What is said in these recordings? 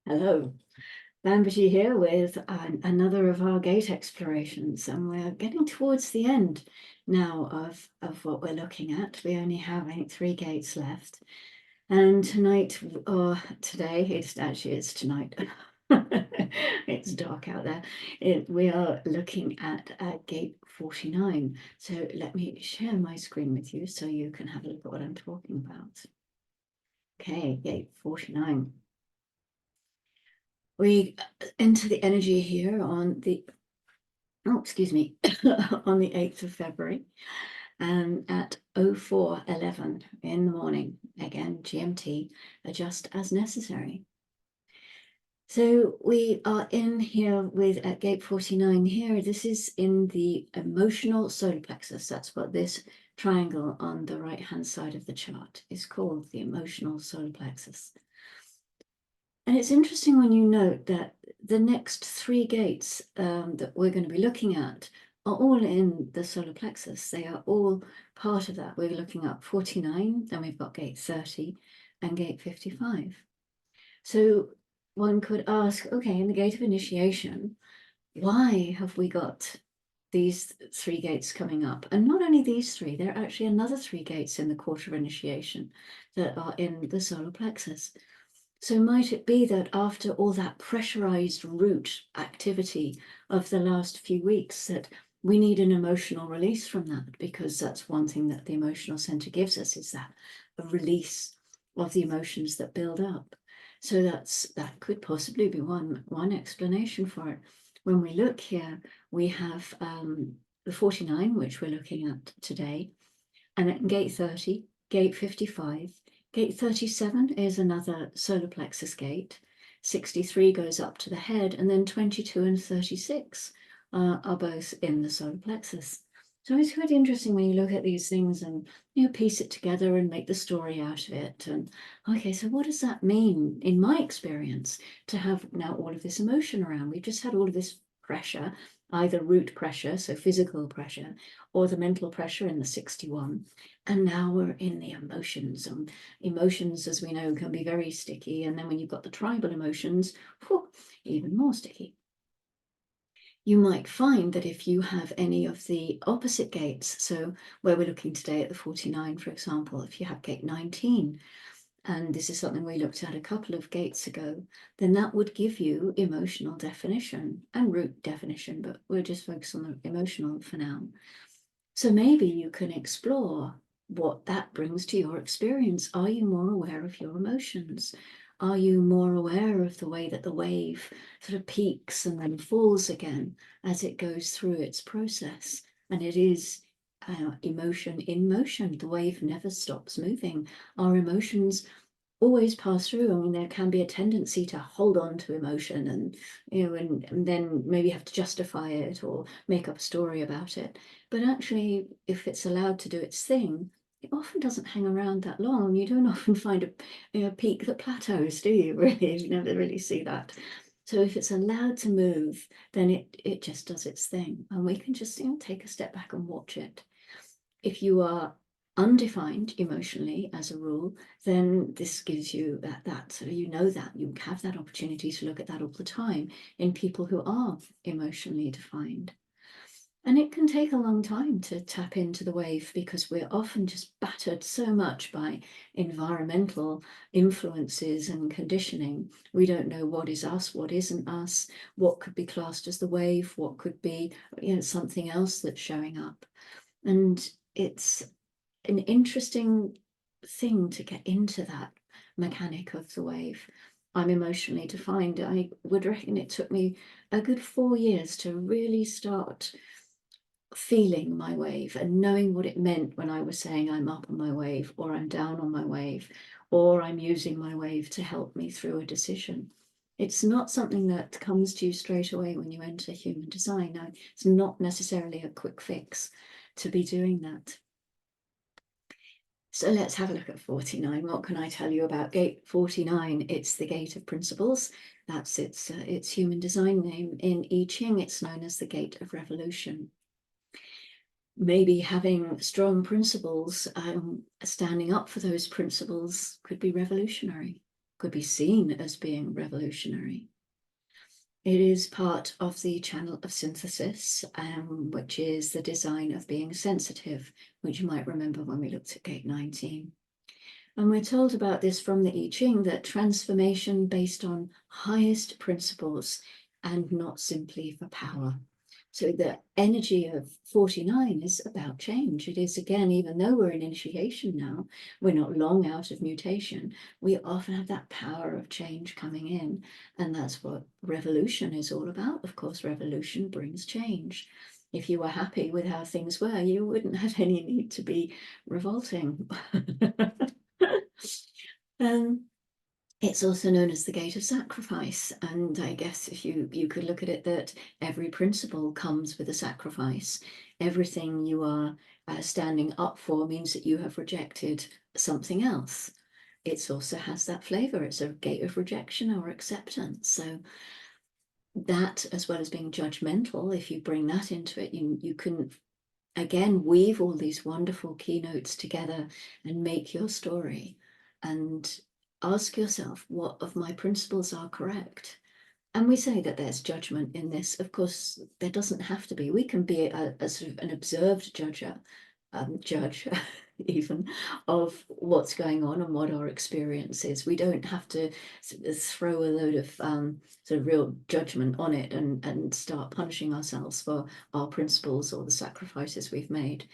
Hello, Bambaji here with another of our gate explorations, and we're getting towards the end now of what we're looking at. We only have, I think, 3 gates left, and tonight, or today, it's tonight. It's dark out there. We are looking at gate 49. So let me share my screen with you so you can have a look at what I'm talking about. Okay, gate 49. We enter the energy here on the, on the 8th of February and at 04:11 in the morning, again, GMT, adjust as necessary. So we are in here with at gate 49 here. This is in the emotional solar plexus. That's what this triangle on the right-hand side of the chart is called, the emotional solar plexus. And it's interesting when you note that the next 3 gates that we're going to be looking at are all in the solar plexus. They are all part of that. We're looking at 49, then we've got gate 30 and gate 55. So one could ask, okay, in the gate of initiation, why have we got these 3 gates coming up? And not only these 3, there are actually another 3 gates in the quarter of initiation that are in the solar plexus. So might it be that after all that pressurized root activity of the last few weeks that we need an emotional release from that, because that's one thing that the emotional center gives us, is that a release of the emotions that build up. So that could possibly be one explanation for it. When we look here, we have the 49, which we're looking at today, and at gate 30, gate 55, gate 37 is another solar plexus gate. 63 goes up to the head, and then 22 and 36 are both in the solar plexus. So it's quite interesting when you look at these things and piece it together and make the story out of it. And okay, so what does that mean in my experience to have now all of this emotion around? We've just had all of this pressure, either root pressure, so physical pressure, or the mental pressure in the 61. And now we're in the emotions. And emotions, as we know, can be very sticky. And then when you've got the tribal emotions, whew, even more sticky. You might find that if you have any of the opposite gates, so where we're looking today at the 49, for example, if you have gate 19, and this is something we looked at a couple of gates ago, then that would give you emotional definition and root definition, but we'll just focus on the emotional for now. So maybe you can explore what that brings to your experience. Are you more aware of your emotions? Are you more aware of the way that the wave sort of peaks and then falls again as it goes through its process? And it is emotion in motion. The wave never stops moving. Our emotions always pass through. I mean, there can be a tendency to hold on to emotion and and then maybe have to justify it or make up a story about it. But actually, if it's allowed to do its thing, it often doesn't hang around that long. You don't often find a peak that plateaus, do you? Really, you never really see that. So if it's allowed to move, then it just does its thing, and we can just take a step back and watch it. If you are undefined emotionally as a rule, then this gives you that so you have that opportunity to look at that all the time in people who are emotionally defined. And it can take a long time to tap into the wave because we're often just battered so much by environmental influences and conditioning. We don't know what is us, what isn't us, what could be classed as the wave, what could be something else that's showing up. And it's an interesting thing to get into that mechanic of the wave. I'm emotionally defined. I would reckon it took me a good 4 years to really start feeling my wave and knowing what it meant when I was saying I'm up on my wave or I'm down on my wave or I'm using my wave to help me through a decision. It's not something that comes to you straight away when you enter human design. Now, it's not necessarily a quick fix to be doing that. So let's have a look at 49. What can I tell you about gate 49? It's the gate of principles. That's its human design name. In I Ching, it's known as the gate of revolution. Maybe having strong principles, standing up for those principles could be revolutionary. could be seen as being revolutionary. It is part of the channel of synthesis, which is the design of being sensitive, which you might remember when we looked at gate 19. And we're told about this from the I Ching, that transformation based on highest principles and not simply for power. So the energy of 49 is about change. It is, again, even though we're in initiation now, we're not long out of mutation, we often have that power of change coming in. And that's what revolution is all about. Of course, revolution brings change. If you were happy with how things were, you wouldn't have any need to be revolting. It's also known as the gate of sacrifice, and I guess if you could look at it that every principle comes with a sacrifice. Everything you are standing up for means that you have rejected something else. It also has that flavor. It's a gate of rejection or acceptance. So that, as well as being judgmental, if you bring that into it, you can again weave all these wonderful keynotes together and make your story. And ask yourself, what of my principles are correct? And we say that there's judgment in this. Of course, there doesn't have to be. We can be a sort of an observed judge even of what's going on and what our experience is. We don't have to throw a load of sort of real judgment on it and start punishing ourselves for our principles or the sacrifices we've made.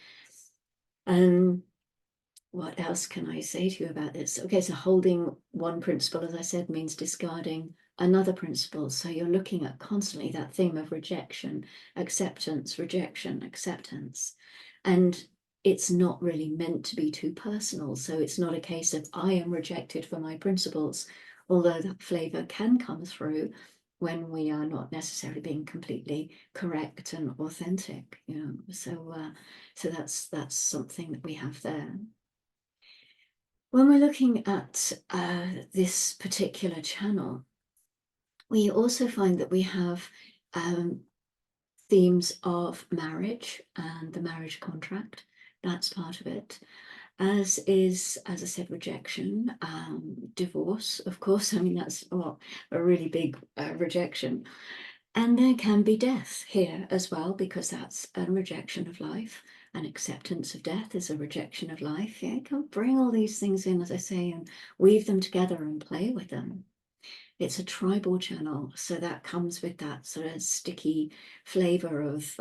What else can I say to you about this? Okay, so holding one principle, as I said, means discarding another principle. So you're looking at constantly that theme of rejection, acceptance, rejection, acceptance. And it's not really meant to be too personal. So it's not a case of I am rejected for my principles, although that flavor can come through when we are not necessarily being completely correct and authentic, you know. So that's something that we have there. When we're looking at this particular channel, we also find that we have themes of marriage and the marriage contract. That's part of it. As is, as I said, rejection, divorce, of course. I mean, that's a really big rejection. And there can be death here as well, because that's a rejection of life. An acceptance of death is a rejection of life. Yeah, you can bring all these things in, as I say, and weave them together and play with them. It's a tribal channel, so that comes with that sort of sticky flavor of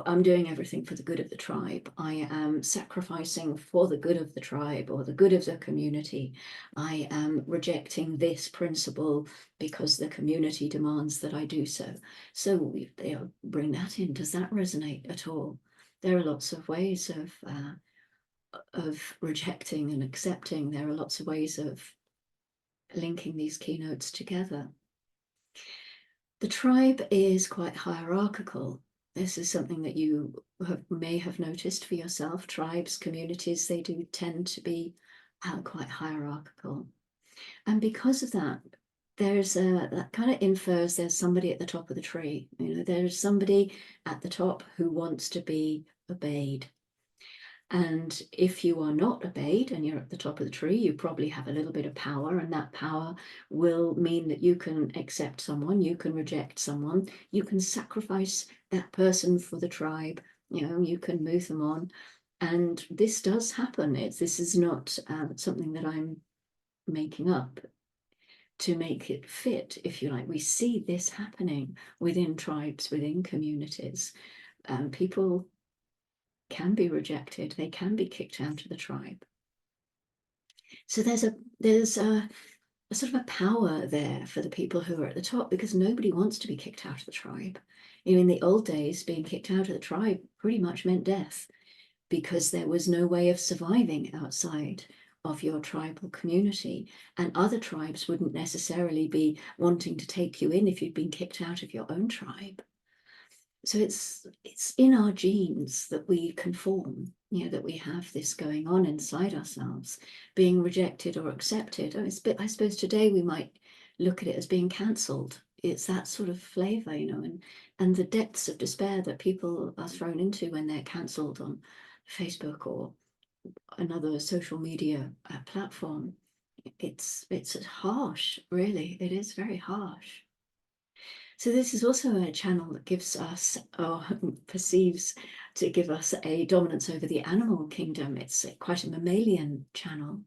I'm doing everything for the good of the tribe. I am sacrificing for the good of the tribe or the good of the community. I am rejecting this principle because the community demands that I do so. So they bring that in. Does that resonate at all? There are lots of ways of rejecting and accepting. There are lots of ways of linking these keynotes together. The tribe is quite hierarchical. This is something that you may have noticed for yourself. Tribes, communities, they do tend to be quite hierarchical. And because of that, that kind of infers there's somebody at the top of the tree. You know, there's somebody at the top who wants to be obeyed. And if you are not obeyed and you're at the top of the tree, you probably have a little bit of power, and that power will mean that you can accept someone, you can reject someone, you can sacrifice that person for the tribe, you know, you can move them on. And this does happen. This is not something that I'm making up to make it fit, if you like. We see this happening within tribes, within communities. People can be rejected, they can be kicked out of the tribe. So there's a sort of a power there for the people who are at the top, because nobody wants to be kicked out of the tribe. You know, in the old days, being kicked out of the tribe pretty much meant death, because there was no way of surviving outside of your tribal community, and other tribes wouldn't necessarily be wanting to take you in if you'd been kicked out of your own tribe. So it's in our genes that we conform, you know, that we have this going on inside ourselves, being rejected or accepted. I suppose today we might look at it as being cancelled. It's that sort of flavour, you know, and the depths of despair that people are thrown into when they're cancelled on Facebook or another social media platform. it's harsh, really. It is very harsh. So this is also a channel that gives us, or perceives to give us, a dominance over the animal kingdom. It's quite a mammalian channel.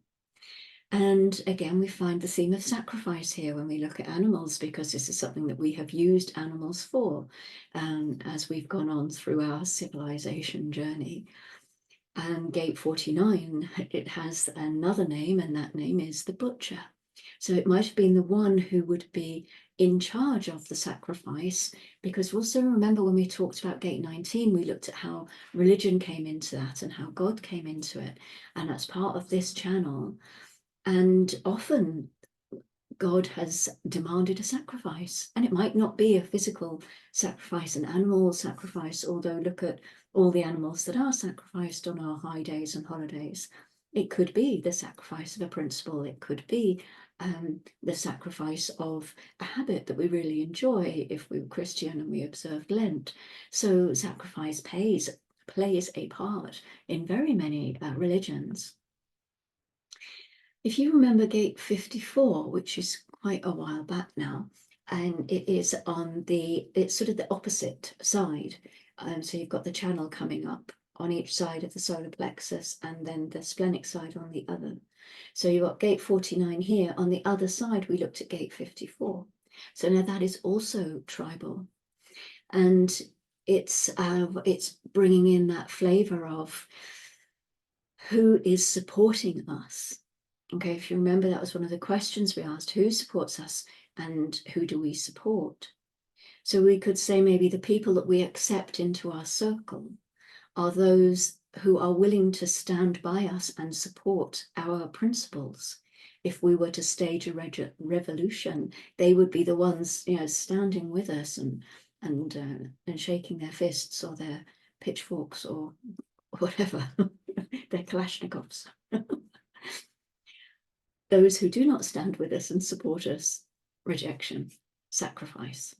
And again, we find the theme of sacrifice here when we look at animals, because this is something that we have used animals for as we've gone on through our civilization journey. And gate 49, it has another name, and that name is the butcher. So it might have been the one who would be in charge of the sacrifice, because also remember when we talked about gate 19, we looked at how religion came into that and how God came into it. And that's part of this channel. And often God has demanded a sacrifice, and it might not be a physical sacrifice, an animal sacrifice, although look at all the animals that are sacrificed on our high days and holidays. It could be the sacrifice of a principle. It could be the sacrifice of a habit that we really enjoy if we were Christian and we observed Lent. So sacrifice plays a part in very many religions. If you remember gate 54, which is quite a while back now, and it is it's sort of the opposite side. So you've got the channel coming up on each side of the solar plexus, and then the splenic side on the other. So you've got gate 49 here. On the other side, we looked at gate 54. So now that is also tribal. And it's bringing in that flavor of who is supporting us. Okay, if you remember, that was one of the questions we asked: who supports us and who do we support? So we could say maybe the people that we accept into our circle are those who are willing to stand by us and support our principles. If we were to stage a revolution, they would be the ones, standing with us and shaking their fists or their pitchforks or whatever, their Kalashnikovs. Those who do not stand with us and support us, rejection, sacrifice.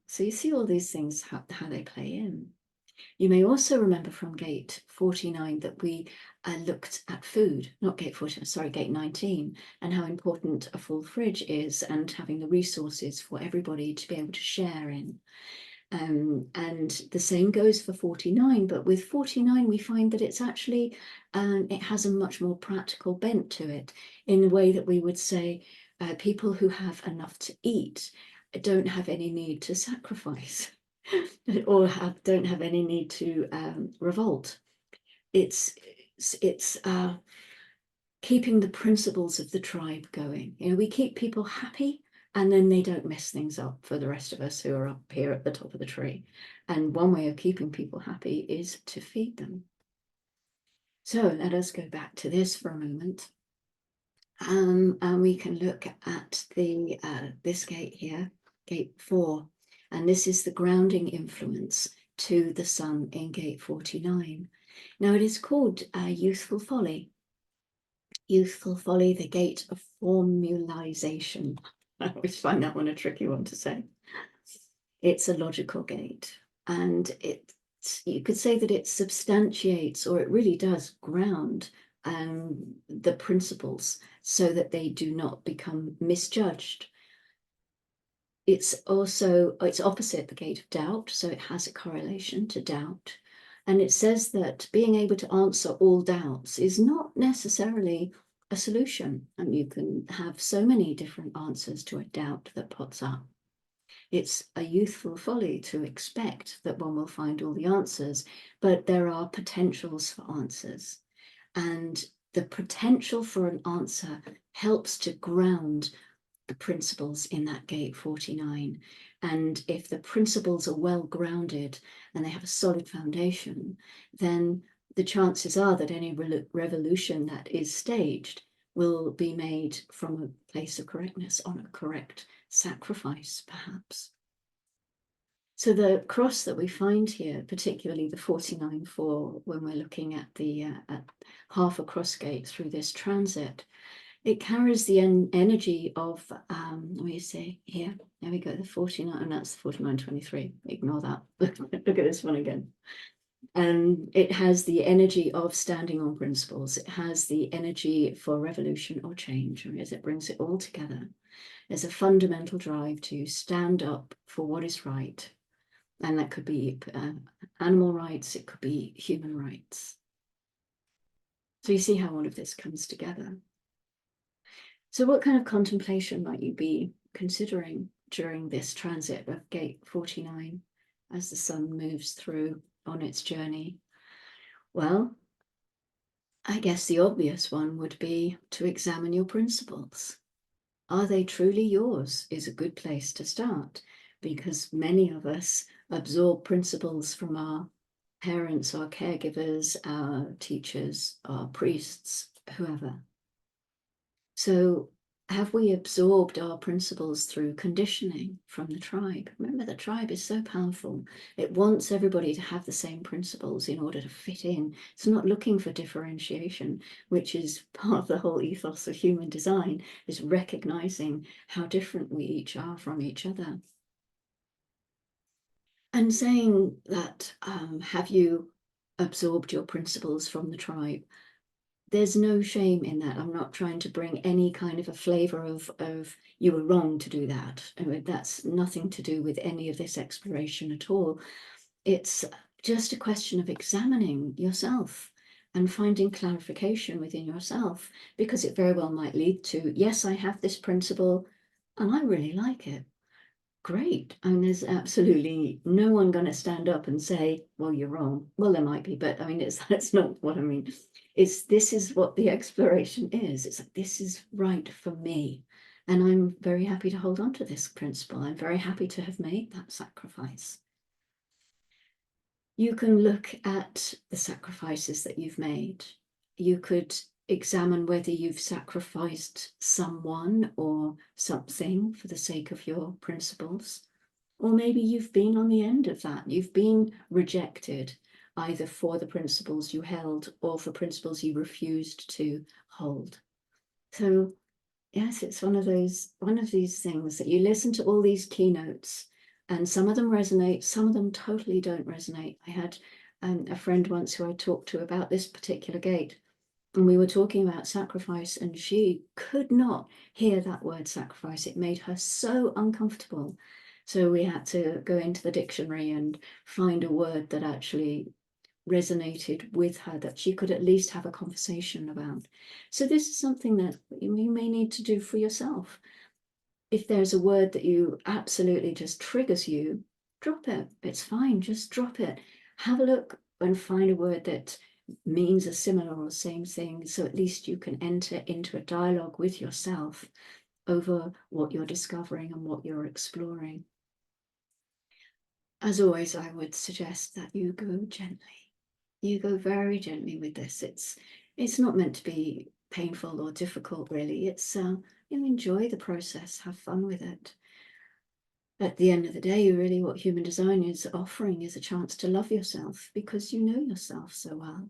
So you see all these things, how they play in. You may also remember from gate 49 that we looked at food, not gate 49, sorry, gate 19, and how important a full fridge is and having the resources for everybody to be able to share in. And the same goes for 49, but with 49 we find that it's actually, it has a much more practical bent to it, in the way that we would say people who have enough to eat don't have any need to sacrifice or don't have any need to revolt. It's keeping the principles of the tribe going. We keep people happy, and then they don't mess things up for the rest of us who are up here at the top of the tree. And one way of keeping people happy is to feed them. So let us go back to this for a moment. And we can look at the this gate here, gate 4. And this is the grounding influence to the sun in gate 49. Now it is called youthful folly. Youthful folly, the gate of formalization. I always find that one a tricky one to say. It's a logical gate, and you could say that it substantiates, or it really does ground the principles so that they do not become misjudged. It's opposite the gate of doubt, so it has a correlation to doubt. And it says that being able to answer all doubts is not necessarily a solution. And you can have so many different answers to a doubt that pops up. It's a youthful folly to expect that one will find all the answers, but there are potentials for answers. And the potential for an answer helps to ground the principles in that gate 49. And if the principles are well grounded and they have a solid foundation, then the chances are that any revolution that is staged will be made from a place of correctness, on a correct sacrifice, perhaps. So the cross that we find here, particularly the 49-4, when we're looking at the at half a cross gate through this transit, it carries the energy of, let me see here, there we go, the 49, and that's the 49-23, ignore that. Look at this one again. And it has the energy of standing on principles. It has the energy for revolution or change, as it brings it all together. There's a fundamental drive to stand up for what is right. And that could be animal rights, it could be human rights. So you see how all of this comes together. So what kind of contemplation might you be considering during this transit of gate 49 as the sun moves through on its journey? Well, I guess the obvious one would be to examine your principles. Are they truly yours is a good place to start, because many of us absorb principles from our parents, our caregivers, our teachers, our priests, whoever. So have we absorbed our principles through conditioning from the tribe? Remember, the tribe is so powerful. It wants everybody to have the same principles in order to fit in. It's not looking for differentiation, which is part of the whole ethos of human design, is recognizing how different we each are from each other. And saying that, have you absorbed your principles from the tribe? There's no shame in that. I'm not trying to bring any kind of a flavor of you were wrong to do that. I mean, that's nothing to do with any of this exploration at all. It's just a question of examining yourself and finding clarification within yourself, because it very well might lead to, yes, I have this principle and I really like it. Great. I mean, there's absolutely no one going to stand up and say, well, you're wrong. Well, there might be, but I mean, that's not what I mean. This is what the exploration is. It's like, this is right for me. And I'm very happy to hold on to this principle. I'm very happy to have made that sacrifice. You can look at the sacrifices that you've made. You could examine whether you've sacrificed someone or something for the sake of your principles. Or maybe you've been on the end of that. You've been rejected either for the principles you held or for principles you refused to hold. So yes, it's one of these things that you listen to all these keynotes, and some of them resonate, some of them totally don't resonate. I had a friend once who I talked to about this particular gate, and we were talking about sacrifice, and she could not hear that word sacrifice. It made her so uncomfortable. So we had to go into the dictionary and find a word that actually resonated with her, that she could at least have a conversation about. So this is something that you may need to do for yourself. If there's a word that you absolutely just triggers you, drop it. It's fine, just drop it. Have a look and find a word that means a similar or same thing, so at least you can enter into a dialogue with yourself over what you're discovering and what you're exploring. As always, I would suggest that you go gently. You go very gently with this. It's not meant to be painful or difficult, really. It's you enjoy the process, have fun with it. At the end of the day, really what human design is offering is a chance to love yourself, because you know yourself so well.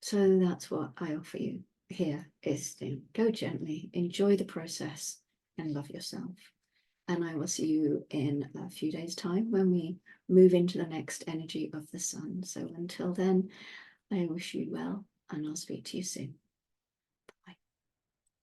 So that's what I offer you here, is to go gently, enjoy the process, and love yourself. And I will see you in a few days' time when we move into the next energy of the sun. So until then, I wish you well, and I'll speak to you soon.